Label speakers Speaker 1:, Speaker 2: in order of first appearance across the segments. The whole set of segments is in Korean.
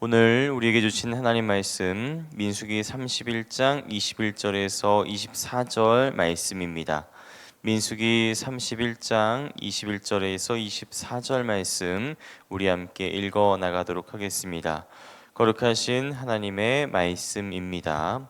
Speaker 1: 오늘 우리에게 주신 하나님 말씀 민수기 31장 21절에서 24절 말씀입니다. 민수기 31장 21절에서 24절 말씀 우리 함께 읽어 나가도록 하겠습니다. 거룩하신 하나님의 말씀입니다.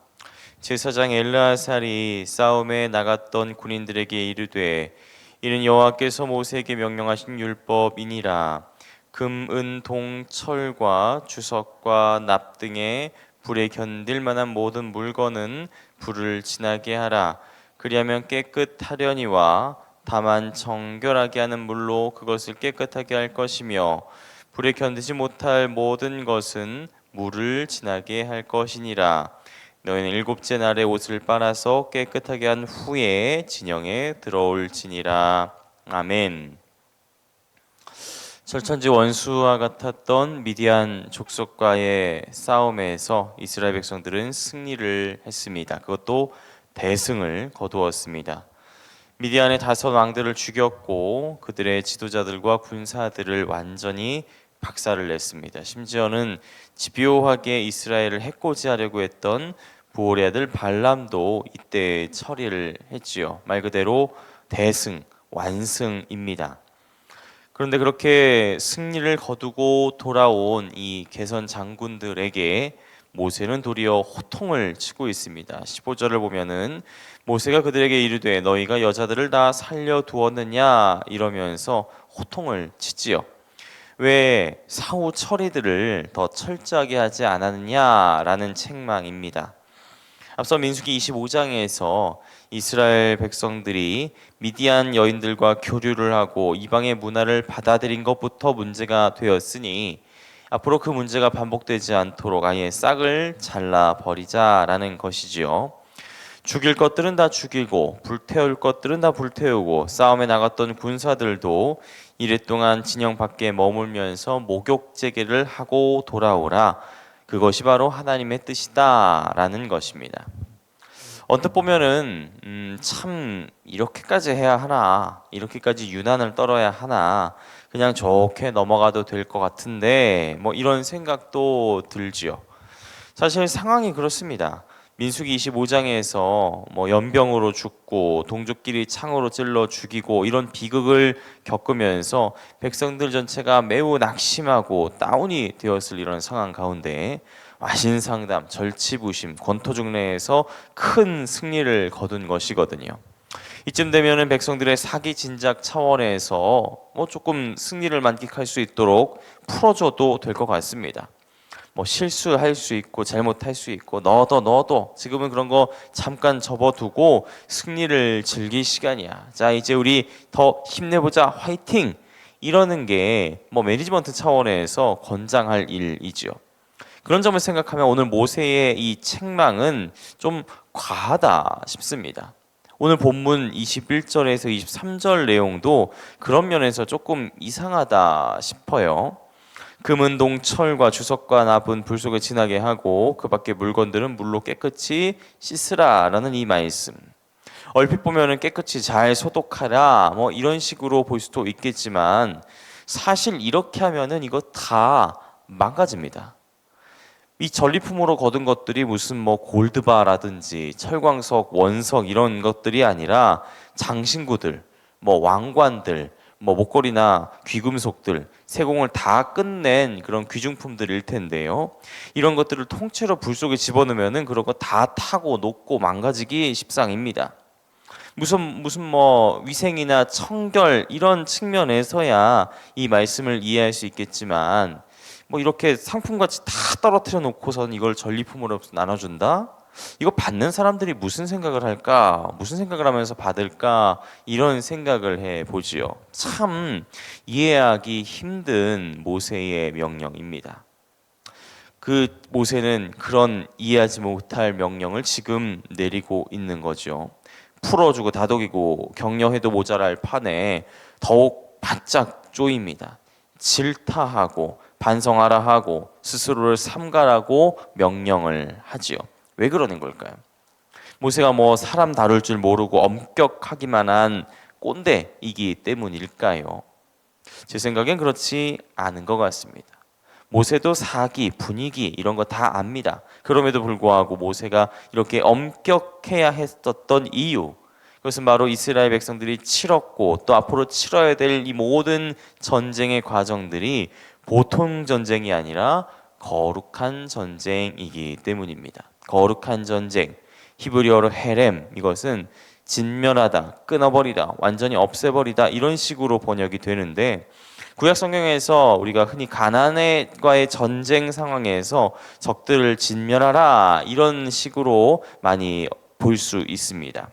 Speaker 1: 제사장 엘르아살이 싸움에 나갔던 군인들에게 이르되 이는 여호와께서 모세에게 명령하신 율법이니라. 금, 은, 동, 철과 주석과 납 등의 불에 견딜 만한 모든 물건은 불을 지나게 하라. 그리하면 깨끗하려니와 다만 정결하게 하는 물로 그것을 깨끗하게 할 것이며 불에 견디지 못할 모든 것은 물을 지나게 할 것이니라. 너희는 일곱째 날에 옷을 빨아서 깨끗하게 한 후에 진영에 들어올지니라. 아멘. 철천지 원수와 같았던 미디안 족속과의 싸움에서 이스라엘 백성들은 승리를 했습니다. 그것도 대승을 거두었습니다. 미디안의 5 왕들을 죽였고 그들의 지도자들과 군사들을 완전히 박살을 냈습니다. 심지어는 집요하게 이스라엘을 해코지하려고 했던 부올의 아들 발람도 이때 처리를 했지요. 말 그대로 대승, 완승입니다. 그런데 그렇게 승리를 거두고 돌아온 이 개선 장군들에게 모세는 도리어 호통을 치고 있습니다. 15절을 보면은 모세가 그들에게 이르되 너희가 여자들을 다 살려두었느냐 이러면서 호통을 치지요. 왜 사후 처리들을 더 철저하게 하지 않았느냐라는 책망입니다. 앞서 민수기 25장에서 이스라엘 백성들이 미디안 여인들과 교류를 하고 이방의 문화를 받아들인 것부터 문제가 되었으니 앞으로 그 문제가 반복되지 않도록 아예 싹을 잘라버리자라는 것이지요. 죽일 것들은 다 죽이고 불태울 것들은 다 불태우고 싸움에 나갔던 군사들도 이랫동안 진영 밖에 머물면서 목욕 제계를 하고 돌아오라. 그것이 바로 하나님의 뜻이다라는 것입니다. 언뜻 보면은 참 이렇게까지 해야 하나, 이렇게까지 유난을 떨어야 하나, 그냥 좋게 넘어가도 될 것 같은데 뭐 이런 생각도 들지요. 사실 상황이 그렇습니다. 민수기 25장에서 뭐 연병으로 죽고 동족끼리 창으로 찔러 죽이고 이런 비극을 겪으면서 백성들 전체가 매우 낙심하고 다운이 되었을 이런 상황 가운데 와신상담, 절치부심, 권토중래에서 큰 승리를 거둔 것이거든요. 이쯤 되면은 백성들의 사기 진작 차원에서 뭐 조금 승리를 만끽할 수 있도록 풀어줘도 될 것 같습니다. 뭐 실수할 수 있고 잘못할 수 있고 너도 지금은 그런 거 잠깐 접어두고 승리를 즐길 시간이야. 자 이제 우리 더 힘내보자 화이팅 이러는 게 뭐 매니지먼트 차원에서 권장할 일이죠. 그런 점을 생각하면 오늘 모세의 이 책망은 좀 과하다 싶습니다. 오늘 본문 21절에서 23절 내용도 그런 면에서 조금 이상하다 싶어요. 금은 동 철과 주석과 납은 불 속에 지나게 하고 그 밖에 물건들은 물로 깨끗이 씻으라라는 이 말씀. 얼핏 보면은 깨끗이 잘 소독하라 뭐 이런 식으로 볼 수도 있겠지만 사실 이렇게 하면은 이거 다 망가집니다. 이 전리품으로 거둔 것들이 무슨 뭐 골드바라든지 철광석, 원석 이런 것들이 아니라 장신구들, 뭐 왕관들, 뭐 목걸이나 귀금속들, 세공을 다 끝낸 그런 귀중품들일 텐데요. 이런 것들을 통째로 불 속에 집어넣으면은 그런 거 다 타고 녹고 망가지기 십상입니다. 무슨 뭐 위생이나 청결 이런 측면에서야 이 말씀을 이해할 수 있겠지만 뭐 이렇게 상품같이 다 떨어뜨려 놓고선 이걸 전리품으로 나눠준다? 이거 받는 사람들이 무슨 생각을 할까? 무슨 생각을 하면서 받을까? 이런 생각을 해보지요. 참 이해하기 힘든 모세의 명령입니다. 그 모세는 그런 이해하지 못할 명령을 지금 내리고 있는 거죠. 풀어주고 다독이고 격려해도 모자랄 판에 더욱 바짝 쪼입니다. 질타하고 반성하라 하고 스스로를 삼가라고 명령을 하지요. 왜 그러는 걸까요? 모세가 뭐 사람 다룰 줄 모르고 엄격하기만 한 꼰대이기 때문일까요? 제 생각엔 그렇지 않은 것 같습니다. 모세도 사기, 분위기 이런 거 다 압니다. 그럼에도 불구하고 모세가 이렇게 엄격해야 했었던 이유, 그것은 바로 이스라엘 백성들이 치렀고 또 앞으로 치러야 될 이 모든 전쟁의 과정들이 보통 전쟁이 아니라 거룩한 전쟁이기 때문입니다. 거룩한 전쟁, 히브리어로 헤렘, 이것은 진멸하다, 끊어버리다, 완전히 없애버리다 이런 식으로 번역이 되는데, 구약 성경에서 우리가 흔히 가나안과의 전쟁 상황에서 적들을 진멸하라 이런 식으로 많이 볼 수 있습니다.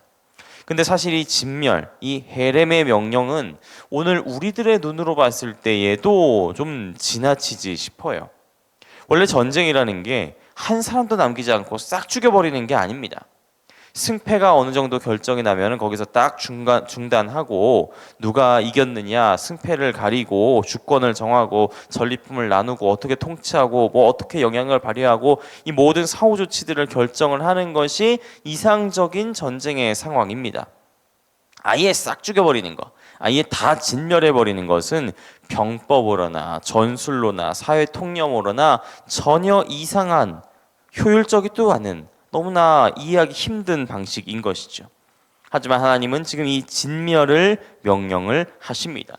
Speaker 1: 근데 사실 이 진멸, 이 헤렘의 명령은 오늘 우리들의 눈으로 봤을 때에도 좀 지나치지 싶어요. 원래 전쟁이라는 게 한 사람도 남기지 않고 싹 죽여버리는 게 아닙니다. 승패가 어느 정도 결정이 나면 거기서 딱 중단하고 누가 이겼느냐 승패를 가리고 주권을 정하고 전리품을 나누고 어떻게 통치하고 뭐 어떻게 영향을 발휘하고 이 모든 사후 조치들을 결정을 하는 것이 이상적인 전쟁의 상황입니다. 아예 싹 죽여버리는 것, 아예 다 진멸해버리는 것은 병법으로나 전술로나 사회통념으로나 전혀 이상한, 효율적이지도 않은, 너무나 이해하기 힘든 방식인 것이죠. 하지만 하나님은 지금 이 진멸을 명령을 하십니다.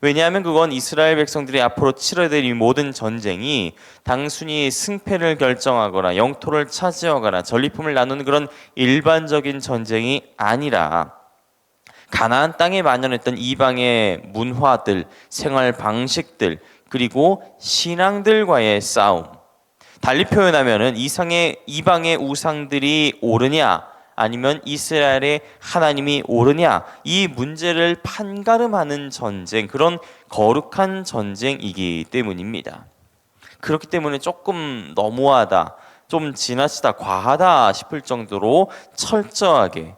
Speaker 1: 왜냐하면 그건 이스라엘 백성들이 앞으로 치러야 될 이 모든 전쟁이 단순히 승패를 결정하거나 영토를 차지하거나 전리품을 나누는 그런 일반적인 전쟁이 아니라 가나안 땅에 만연했던 이방의 문화들, 생활 방식들, 그리고 신앙들과의 싸움. 달리 표현하면은 이방의 우상들이 옳으냐 아니면 이스라엘의 하나님이 옳으냐, 이 문제를 판가름하는 전쟁, 그런 거룩한 전쟁이기 때문입니다. 그렇기 때문에 조금 너무하다, 좀 지나치다, 과하다 싶을 정도로 철저하게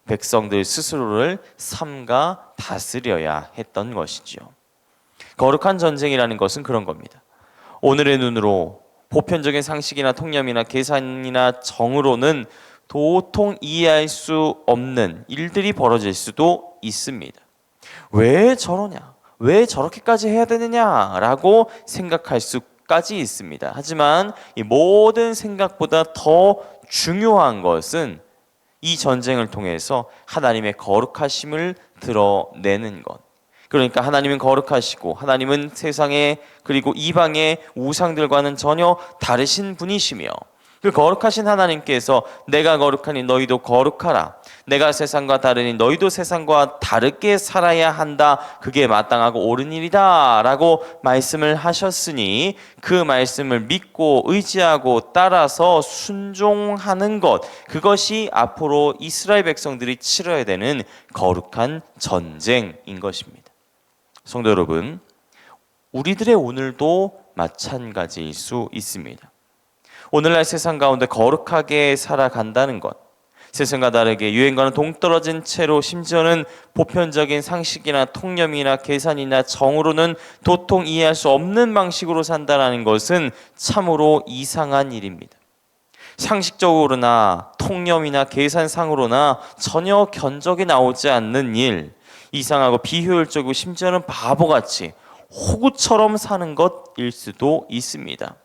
Speaker 1: 백성들 스스로를 삼가 다스려야 했던 것이죠. 거룩한 전쟁이라는 것은 그런 겁니다. 오늘의 눈으로 보편적인 상식이나 통념이나 계산이나 정으로는 도통 이해할 수 없는 일들이 벌어질 수도 있습니다. 왜 저러냐? 왜 저렇게까지 해야 되느냐라고 생각할 수까지 있습니다. 하지만 이 모든 생각보다 더 중요한 것은 이 전쟁을 통해서 하나님의 거룩하심을 드러내는 것. 그러니까 하나님은 거룩하시고 하나님은 세상에 그리고 이방의 우상들과는 전혀 다르신 분이시며, 그 거룩하신 하나님께서 내가 거룩하니 너희도 거룩하라, 내가 세상과 다르니 너희도 세상과 다르게 살아야 한다, 그게 마땅하고 옳은 일이다 라고 말씀을 하셨으니 그 말씀을 믿고 의지하고 따라서 순종하는 것, 그것이 앞으로 이스라엘 백성들이 치러야 되는 거룩한 전쟁인 것입니다. 성도 여러분, 우리들의 오늘도 마찬가지일 수 있습니다. 오늘날 세상 가운데 거룩하게 살아간다는 것, 세상과 다르게 유행과는 동떨어진 채로 심지어는 보편적인 상식이나 통념이나 계산이나 정으로는 도통 이해할 수 없는 방식으로 산다는 것은 참으로 이상한 일입니다. 상식적으로나 통념이나 계산상으로나 전혀 견적이 나오지 않는 일, 이상하고 비효율적이고 심지어는 바보같이 호구처럼 사는 것일 수도 있습니다.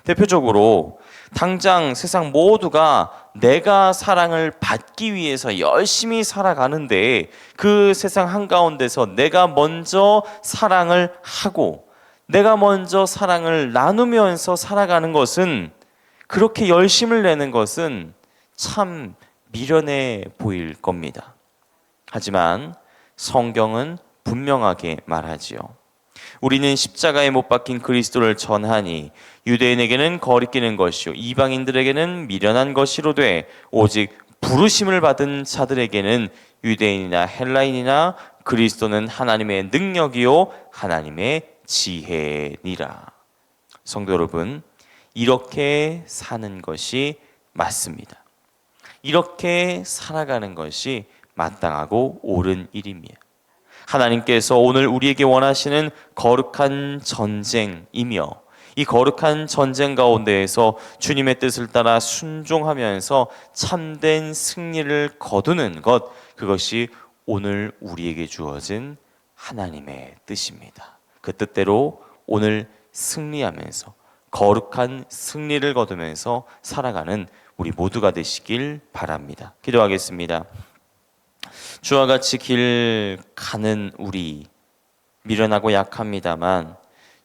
Speaker 1: 대표적으로 당장 세상 모두가 내가 사랑을 받기 위해서 열심히 살아가는데 그 세상 한가운데서 내가 먼저 사랑을 하고 내가 먼저 사랑을 나누면서 살아가는 것은, 그렇게 열심을 내는 것은 참 미련해 보일 겁니다. 하지만 성경은 분명하게 말하지요. 우리는 십자가에 못 박힌 그리스도를 전하니 유대인에게는 거리끼는 것이요 이방인들에게는 미련한 것이로되 오직 부르심을 받은 자들에게는 유대인이나 헬라인이나 그리스도는 하나님의 능력이요 하나님의 지혜니라. 성도 여러분, 이렇게 사는 것이 맞습니다. 이렇게 살아가는 것이 마땅하고 옳은 일입니다. 하나님께서 오늘 우리에게 원하시는 거룩한 전쟁이며, 이 거룩한 전쟁 가운데에서 주님의 뜻을 따라 순종하면서 참된 승리를 거두는 것, 그것이 오늘 우리에게 주어진 하나님의 뜻입니다. 그 뜻대로 오늘 승리하면서 거룩한 승리를 거두면서 살아가는 우리 모두가 되시길 바랍니다. 기도하겠습니다. 주와 같이 길 가는 우리 미련하고 약합니다만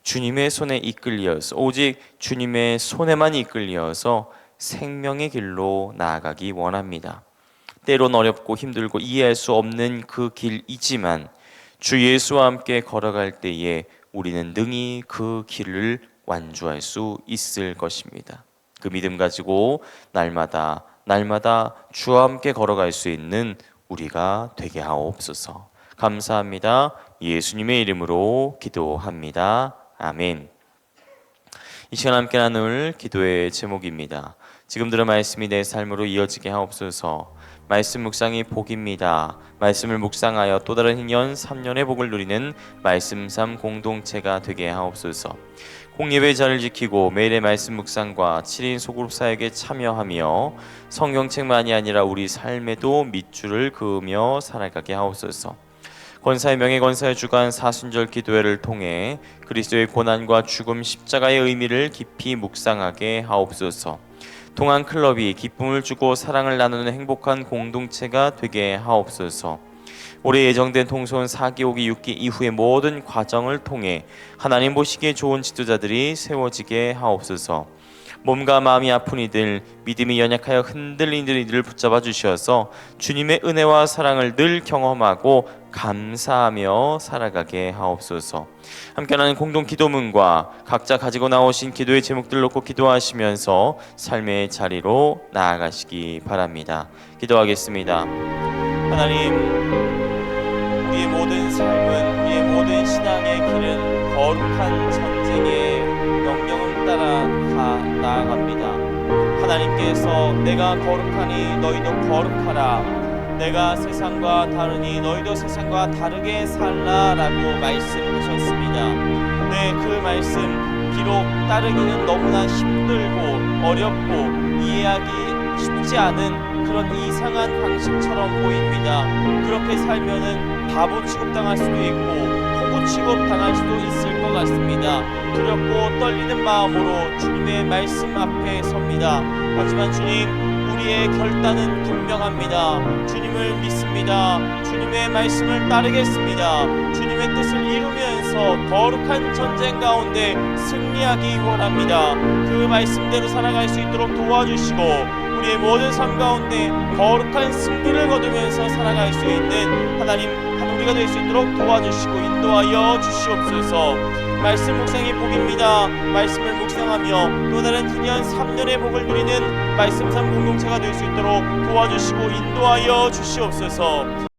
Speaker 1: 주님의 손에 이끌려서 오직 주님의 손에만 이끌려서 생명의 길로 나아가기 원합니다. 때론 어렵고 힘들고 이해할 수 없는 그 길이지만 주 예수와 함께 걸어갈 때에 우리는 능히 그 길을 완주할 수 있을 것입니다. 그 믿음 가지고 날마다 주와 함께 걸어갈 수 있는 우리가 되게 하옵소서. 감사합니다. 예수님의 이름으로 기도합니다. 아멘. 이 시간 함께 나눌 기도의 제목입니다. 지금 들은 말씀이 내 삶으로 이어지게 하옵소서. 말씀 묵상이 복입니다. 말씀을 묵상하여 또 다른 2년 3년의 복을 누리는 말씀 삶 공동체가 되게 하옵소서. 공예배자를 지키고 매일의 말씀 묵상과 7인 소그룹 사역에 참여하며 성경책만이 아니라 우리 삶에도 밑줄을 그으며 살아가게 하옵소서. 권사의 명예 권사의 주간 사순절 기도회를 통해 그리스도의 고난과 죽음 십자가의 의미를 깊이 묵상하게 하옵소서. 동안 클럽이 기쁨을 주고 사랑을 나누는 행복한 공동체가 되게 하옵소서. 올해 예정된 통소원 4기, 5기, 6기 이후의 모든 과정을 통해 하나님 보시기에 좋은 지도자들이 세워지게 하옵소서. 몸과 마음이 아픈 이들, 믿음이 연약하여 흔들리는 이들을 붙잡아 주셔서 주님의 은혜와 사랑을 늘 경험하고 감사하며 살아가게 하옵소서. 함께하는 공동 기도문과 각자 가지고 나오신 기도의 제목들 놓고 기도하시면서 삶의 자리로 나아가시기 바랍니다. 기도하겠습니다. 하나님, 우리의 모든 삶은, 우리의 모든 신앙의 길은 거룩한 전쟁의 명령을 따라 나아갑니다. 하나님께서 내가 거룩하니 너희도 거룩하라, 내가 세상과 다르니 너희도 세상과 다르게 살라라고 말씀하셨습니다. 네, 그 말씀 비록 따르기는 너무나 힘들고 어렵고 이해하기 쉽지 않은 그런 이상한 방식처럼 보입니다. 그렇게 살면은 바보 취급당할 수도 있고 호구 취급당할 수도 있을 것 같습니다. 두렵고 떨리는 마음으로 주님의 말씀 앞에 섭니다. 하지만 주님, 우리의 결단은 분명합니다. 주님을 믿습니다. 주님의 말씀을 따르겠습니다. 주님의 뜻을 이루면서 거룩한 전쟁 가운데 승리하기 원합니다. 그 말씀대로 살아갈 수 있도록 도와주시고 우리의 모든 삶 가운데 거룩한 승리를 거두면서 살아갈 수 있는 하나님 한 우리가 될 수 있도록 도와주시고 인도하여 주시옵소서. 말씀 묵상이 복입니다. 말씀을 묵상하며 또 다른 2년 3년의 복을 누리는 말씀 삶 공동체가 될 수 있도록 도와주시고 인도하여 주시옵소서.